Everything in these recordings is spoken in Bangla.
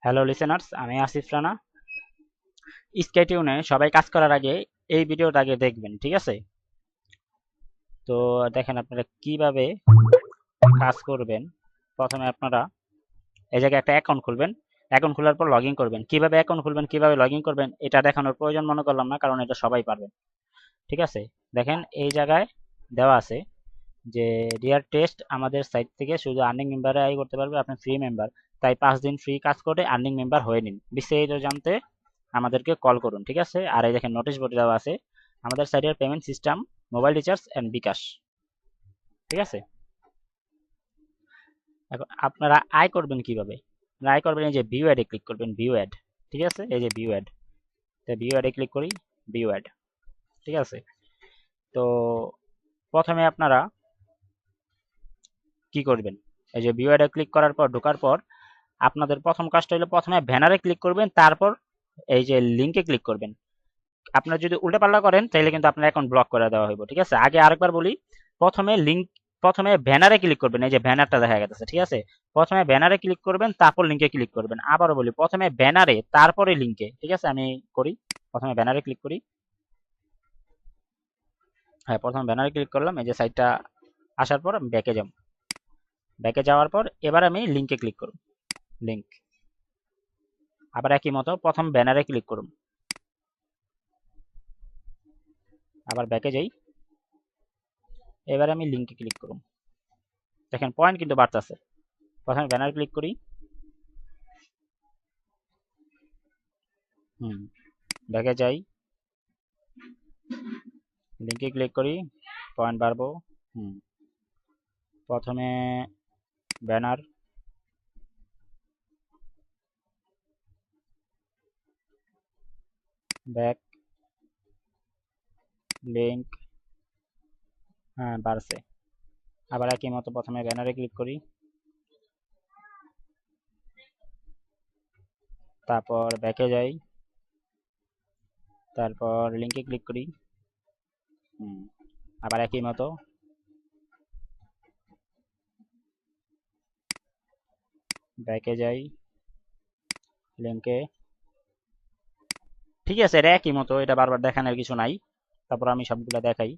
হ্যালো লিসেনার্স, আমি আসিফ রানা। স্কেটিউনে সবাই কাজ করার আগে এই ভিডিওটা আগে দেখবেন, ঠিক আছে? তো দেখেন আপনারা কিভাবে কাজ করবেন। প্রথমে আপনারা এই জায়গায় একটা অ্যাকাউন্ট খুলবেন। অ্যাকাউন্ট খোলার পর লগ ইন করবেন। কিভাবে অ্যাকাউন্ট খুলবেন, কিভাবে লগ ইন করবেন এটা দেখানোর প্রয়োজন মনে করলাম না, কারণ এটা সবাই পারবেন, ঠিক আছে? দেখেন এই জায়গায় দেওয়া আছে যে ডিয়ার টেস্ট, আমাদের সাইট থেকে শুধু আর্নিং মেম্বারে আই করতে পারবে, আপনি ফ্রি মেম্বার, তাই 5 দিন ফ্রি কাজ করে আর্নিং মেম্বার হয়ে নিন। বিস্তারিত জানতে আমাদেরকে কল করুন, ঠিক আছে? আর এই দেখেন নোটিশ বোর্ড দেওয়া আছে আমাদের সাইটের payment system mobile recharge and bKash, ঠিক আছে? এখন আপনারা আয় করবেন কিভাবে? আয় করবেন এই যে ভিউ অ্যাডে ক্লিক করবেন, ভিউ অ্যাড, ঠিক আছে? এই যে ভিউ অ্যাড, তো ভিউ অ্যাডে ক্লিক করি, ভিউ অ্যাড, ঠিক আছে? তো প্রথমে আপনারা কি করবেন? এই যে ভিউ অ্যাডে ক্লিক করার পর ঢোকার পর আপনাদের প্রথম কাজটা হলো প্রথমে ব্যানারে ক্লিক করবেন, তারপর এই যে লিংকে ক্লিক করবেন। আপনারা যদি উল্টাপাল্টা করেন তাহলে কিন্তু আপনার অ্যাকাউন্ট ব্লক করে দেওয়া হইব, ঠিক আছে? আগে আরেকবার বলি, প্রথমে লিংক, প্রথমে ব্যানারে ক্লিক করবেন, এই যে ব্যানারটা দেখা গেছে, ঠিক আছে? প্রথমে ব্যানারে ক্লিক করবেন, তারপর লিংকে ক্লিক করবেন। আবারও বলি, প্রথমে ব্যানারে তারপরে লিংকে, ঠিক আছে? আমি করি, প্রথমে ব্যানারে ক্লিক করি। হ্যাঁ, প্রথমে ব্যানারে ক্লিক করলাম, এই যে সাইটটা আসার পর আমি ব্যাকে যাব। ব্যাকে যাওয়ার পর এবার আমি লিংকে ক্লিক করব, লিংক। আবার একই মতো প্রথম ব্যানারে ক্লিক করুন, আবার ব্যাকে যাই, এবার আমি লিংকে ক্লিক করুন। দেখেন পয়েন্ট কিন্তু বাড়তেছে। প্রথমে ব্যানার ক্লিক করি, ব্যাকে যাই, লিংকে ক্লিক করি, পয়েন্ট বাড়বো। প্রথমে ব্যানার, ব্যাক, লিংক, হ্যাঁ বাড়ছে। আবার একই মতো প্রথমে ব্যানারে ক্লিক করি, তারপর ব্যাকে যাই, তারপর লিংকে ক্লিক করি, আবার একই মতো, ব্যাকে যাই, লিংকে, ঠিক আছে? এটা একই মতো, এটা বারবার দেখানোর কিছু নাই। তারপর আমি সবগুলা দেখাই।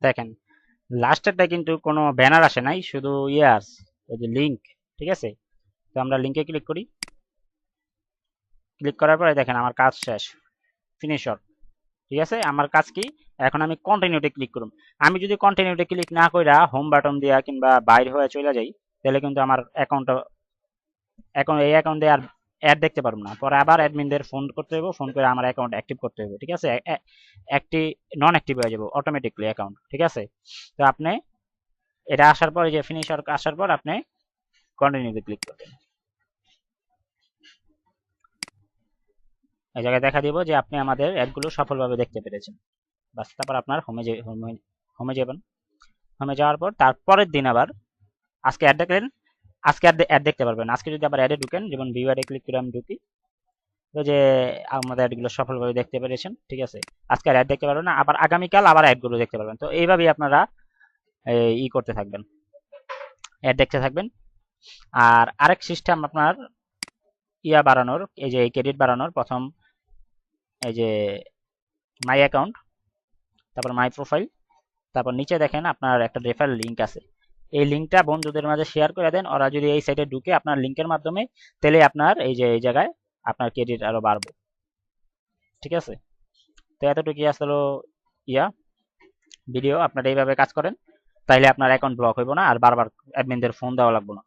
দেখেন লাস্টেরটা কিন্তু কোনো ব্যানার আসে নাই, শুধু ইয়াস, এই যে লিংক, ঠিক আছে? তো আমরা লিংকে ক্লিক করি, ক্লিক করার পরে দেখেন আমার কাজ শেষ, ফিনিশর, ঠিক আছে? আমার কাজ কি? এখন আমি কন্টিনিউতে ক্লিক করুন। আমি যদি কন্টিনিউতে ক্লিক না কইরা হোম বাটন দিয়া কিংবা বাইর হয়ে চলে যাই, তাহলে কিন্তু আমার অ্যাকাউন্টটা, এখন এই অ্যাকাউন্টে আর অ্যাড দেখতে পারবো না। পরে আবার অ্যাডমিনদের ফোন করতে হইব, ফোন করে আমার অ্যাকাউন্ট অ্যাক্টিভ করতে হইব, ঠিক আছে? একটি নন অ্যাক্টিভ হয়ে যাব অটোমেটিকলি অ্যাকাউন্ট, ঠিক আছে? তো আপনি এটা আসার পর, এই যে ফিনিশার আসার পর আপনি কন্টিনিউতে ক্লিক করবেন। এই জায়গায় দেখা দিব যে আপনি আমাদের অ্যাডগুলো সফলভাবে দেখতে পেরেছেন। বাস, তারপর আপনার হোমে যাবেন। হোমে যাওয়ার পর তারপরের দিন আবার, আজকে অ্যাড দেখলেন, আজকে অ্যাড দেখতে পারবেন। আজকে যদি আবার অ্যাডে ঢুকেন, যেমন ভিউ অ্যাডে ক্লিক করে আমি ঢুকি, তো যে আমাদের অ্যাডগুলো সফলভাবে দেখতে পেরেছেন, ঠিক আছে? আজকে আর অ্যাড দেখতে পারবেন না, আবার আগামীকাল আবার অ্যাডগুলো দেখতে পারবেন। তো এইভাবেই আপনারা করতে থাকবেন, অ্যাড দেখতে থাকবেন। আর আরেক সিস্টেম আপনার বাড়ানোর, এই যে ক্রেডিট বাড়ানোর, প্রথম এই যে মাই অ্যাকাউন্ট, তারপর মাই প্রোফাইল, তারপর নিচে দেখেন আপনার একটা রেফারেল লিঙ্ক আছে। এই লিঙ্কটা বন্ধুদের মাঝে শেয়ার করে দেন, ওরা যদি এই সাইটে ঢুকে আপনার লিঙ্কের মাধ্যমে, তাহলে আপনার এই যে এই জায়গায় আপনার ক্রেডিট আরো বাড়বে, ঠিক আছে? তো এতটুকুই আসলে ইয়া ভিডিও। আপনারা এইভাবে কাজ করেন, তাইলে আপনার অ্যাকাউন্ট ব্লক হইব না, আর বারবার অ্যাডমিনদের ফোন দেওয়া লাগবে না।